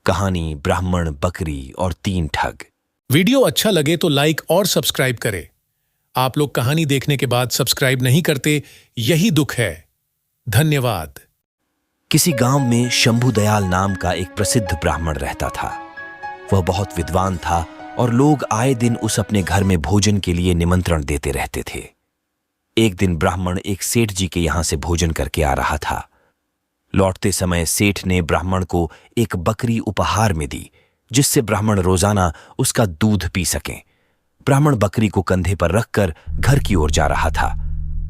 कहानी ब्राह्मण, बकरी और 3 ठग। वीडियो अच्छा लगे तो लाइक और सब्सक्राइब करें। आप लोग कहानी देखने के बाद सब्सक्राइब नहीं करते, यही दुख है। धन्यवाद। किसी गांव में शंभू दयाल नाम का एक प्रसिद्ध ब्राह्मण रहता था। वह बहुत विद्वान था और लोग आए दिन उस अपने घर में भोजन के लिए निमंत्रण देते रहते थे। एक दिन ब्राह्मण एक सेठ जी के यहां से भोजन करके आ रहा था। लौटते समय सेठ ने ब्राह्मण को एक बकरी उपहार में दी, जिससे ब्राह्मण रोजाना उसका दूध पी सके। ब्राह्मण बकरी को कंधे पर रखकर घर की ओर जा रहा था।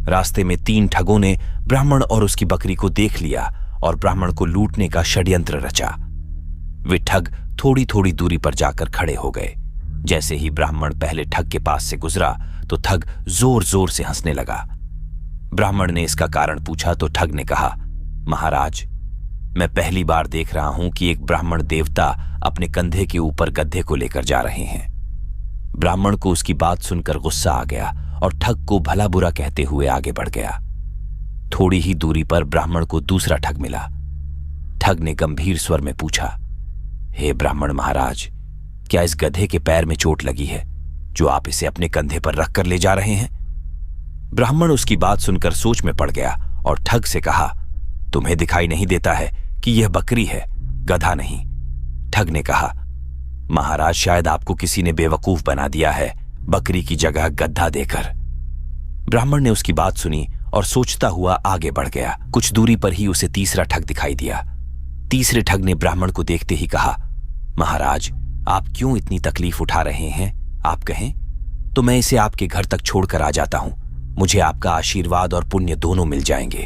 रास्ते में 3 ठगों ने ब्राह्मण और उसकी बकरी को देख लिया और ब्राह्मण को लूटने का षड्यंत्र रचा। वे ठग थोड़ी थोड़ी दूरी पर जाकर खड़े हो गए। जैसे ही ब्राह्मण पहले ठग के पास से गुजरा तो ठग जोर जोर से हंसने लगा। ब्राह्मण ने इसका कारण पूछा तो ठग ने कहा, महाराज, मैं पहली बार देख रहा हूं कि एक ब्राह्मण देवता अपने कंधे के ऊपर गधे को लेकर जा रहे हैं। ब्राह्मण को उसकी बात सुनकर गुस्सा आ गया और ठग को भला बुरा कहते हुए आगे बढ़ गया। थोड़ी ही दूरी पर ब्राह्मण को दूसरा ठग मिला। ठग ने गंभीर स्वर में पूछा, हे ब्राह्मण महाराज, क्या इस गधे के पैर में चोट लगी है जो आप इसे अपने कंधे पर रखकर ले जा रहे हैं? ब्राह्मण उसकी बात सुनकर सोच में पड़ गया और ठग से कहा, तुम्हें दिखाई नहीं देता है कि यह बकरी है, गधा नहीं। ठग ने कहा, महाराज, शायद आपको किसी ने बेवकूफ बना दिया है बकरी की जगह गधा देकर। ब्राह्मण ने उसकी बात सुनी और सोचता हुआ आगे बढ़ गया। कुछ दूरी पर ही उसे तीसरा ठग दिखाई दिया। तीसरे ठग ने ब्राह्मण को देखते ही कहा, महाराज, आप क्यों इतनी तकलीफ उठा रहे हैं? आप कहें तो मैं इसे आपके घर तक छोड़कर आ जाता हूं। मुझे आपका आशीर्वाद और पुण्य दोनों मिल जाएंगे।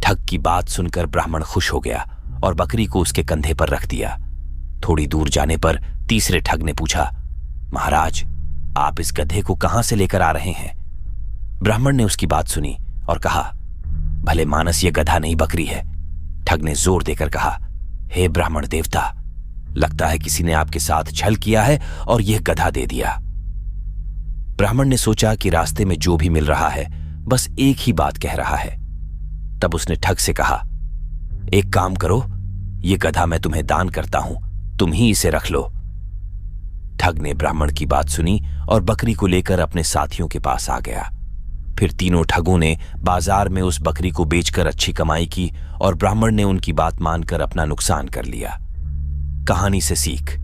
ठग की बात सुनकर ब्राह्मण खुश हो गया और बकरी को उसके कंधे पर रख दिया। थोड़ी दूर जाने पर तीसरे ठग ने पूछा, महाराज, आप इस गधे को कहां से लेकर आ रहे हैं? ब्राह्मण ने उसकी बात सुनी और कहा, भले मानस, यह गधा नहीं बकरी है। ठग ने जोर देकर कहा, हे ब्राह्मण देवता, लगता है किसी ने आपके साथ छल किया है और यह गधा दे दिया। ब्राह्मण ने सोचा कि रास्ते में जो भी मिल रहा है बस एक ही बात कह रहा है। तब उसने ठग से कहा, एक काम करो, यह गधा मैं तुम्हें दान करता हूं, तुम ही इसे रख लो। ठग ने ब्राह्मण की बात सुनी और बकरी को लेकर अपने साथियों के पास आ गया। फिर तीनों ठगों ने बाजार में उस बकरी को बेचकर अच्छी कमाई की और ब्राह्मण ने उनकी बात मानकर अपना नुकसान कर लिया। कहानी से सीख,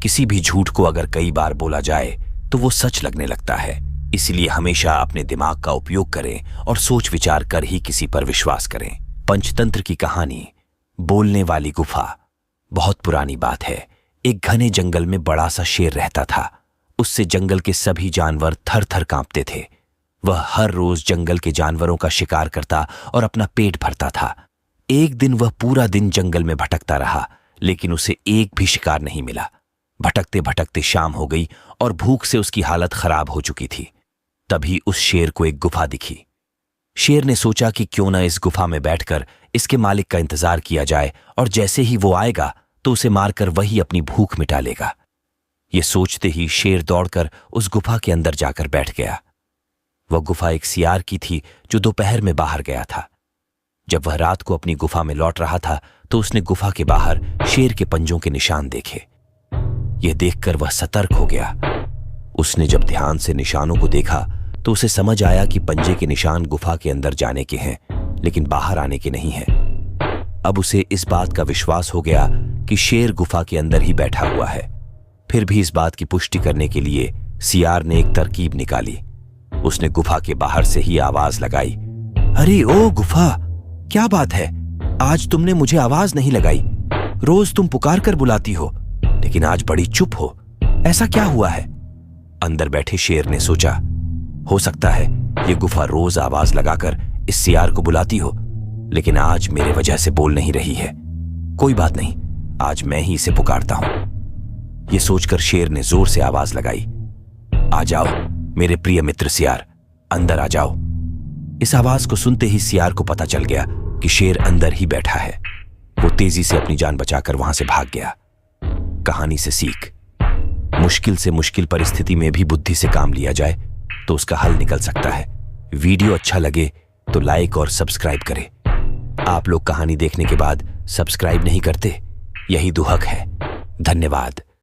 किसी भी झूठ को अगर कई बार बोला जाए तो वो सच लगने लगता है। इसलिए हमेशा अपने दिमाग का उपयोग करें और सोच विचार कर ही किसी पर विश्वास करें। पंचतंत्र की कहानी बोलने वाली गुफा। बहुत पुरानी बात है। एक घने जंगल में बड़ा सा शेर रहता था। उससे जंगल के सभी जानवर थर थर कांपते थे। वह हर रोज जंगल के जानवरों का शिकार करता और अपना पेट भरता था। एक दिन वह पूरा दिन जंगल में भटकता रहा, लेकिन उसे एक भी शिकार नहीं मिला। भटकते भटकते शाम हो गई और भूख से उसकी हालत खराब हो चुकी थी। तभी उस शेर को एक गुफा दिखी। शेर ने सोचा कि क्यों न इस गुफा में बैठकर इसके मालिक का इंतजार किया जाए और जैसे ही वो आएगा तो उसे मारकर वही अपनी भूख मिटा लेगा। ये सोचते ही शेर दौड़कर उस गुफा के अंदर जाकर बैठ गया। वह गुफा एक सियार की थी जो दोपहर में बाहर गया था। जब वह रात को अपनी गुफा में लौट रहा था तो उसने गुफा के बाहर शेर के पंजों के निशान देखे। यह देखकर वह सतर्क हो गया। उसने जब ध्यान से निशानों को देखा तो उसे समझ आया कि पंजे के निशान गुफा के अंदर जाने के हैं, लेकिन बाहर आने के नहीं हैं। अब उसे इस बात का विश्वास हो गया कि शेर गुफा के अंदर ही बैठा हुआ है। फिर भी इस बात की पुष्टि करने के लिए सियार ने एक तरकीब निकाली। उसने गुफा के बाहर से ही आवाज लगाई, अरे ओ गुफा, क्या बात है, आज तुमने मुझे आवाज नहीं लगाई। रोज तुम पुकार कर बुलाती हो, लेकिन आज बड़ी चुप हो, ऐसा क्या हुआ है? अंदर बैठे शेर ने सोचा, हो सकता है ये गुफा रोज आवाज लगाकर इस सियार को बुलाती हो, लेकिन आज मेरे वजह से बोल नहीं रही है। कोई बात नहीं, आज मैं ही इसे पुकारता हूं। यह सोचकर शेर ने जोर से आवाज लगाई, आ जाओ मेरे प्रिय मित्र सियार, अंदर आ जाओ। इस आवाज को सुनते ही सियार को पता चल गया कि शेर अंदर ही बैठा है। वो तेजी से अपनी जान बचाकर वहां से भाग गया। कहानी से सीख, मुश्किल से मुश्किल परिस्थिति में भी बुद्धि से काम लिया जाए तो उसका हल निकल सकता है। वीडियो अच्छा लगे तो लाइक और सब्सक्राइब करें। आप लोग कहानी देखने के बाद सब्सक्राइब नहीं करते, यही दुहक है। धन्यवाद।